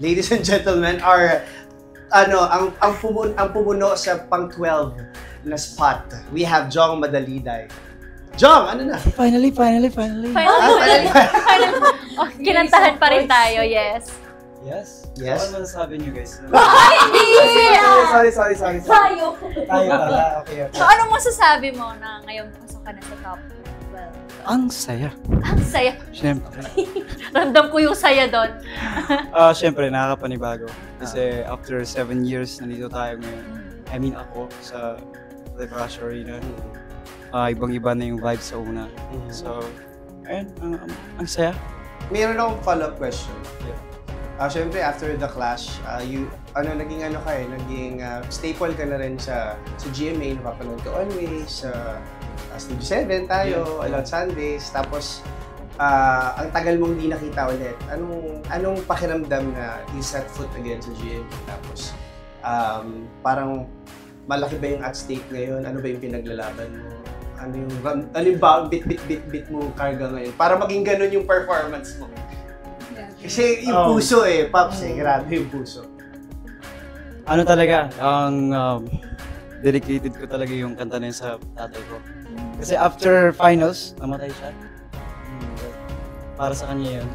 ladies and gentlemen, our ang pumuno sa pang-12 na spot. We have Jong Madaliday. Jong, ano na? Finally. Finally. Oh, kinantahan pa rin tayo, yes. Yes? Yes? So, ano masasabi niyo guys? Sorry. Tayo. Tayo pala, okay. So, anong masasabi mo na ngayon pasok ka na sa top 12? Ang saya. Ang saya. Siyempre. Ramdam ko yung saya doon. Siyempre, nakakapanibago. Kasi after 7 years, nandito tayo ngayon. I mean ako, sa The Crush Arena. Ibang-iba na yung vibe sa una. So, ayun, ang saya. Mayroon akong follow-up question. Yeah. Siyempre, after the Clash, naging staple ka na rin sa GMA, napapanood ka always, sa Studio 7 tayo, Alon Sundays, tapos ang tagal mong di nakita ulit. Anong pakiramdam na you set foot again sa GMA? Tapos, parang malaki ba yung at stake ngayon? Ano ba yung pinaglalaban mo? Ano yung bit mo karga ngayon? Para maging ganun yung performance mo. Kasi yung puso Pops grabe yung puso. Ano talaga, ang dedicated ko talaga yung kanta na yun sa tatay ko. Kasi after finals, namatay siya. Para sa kanya yun.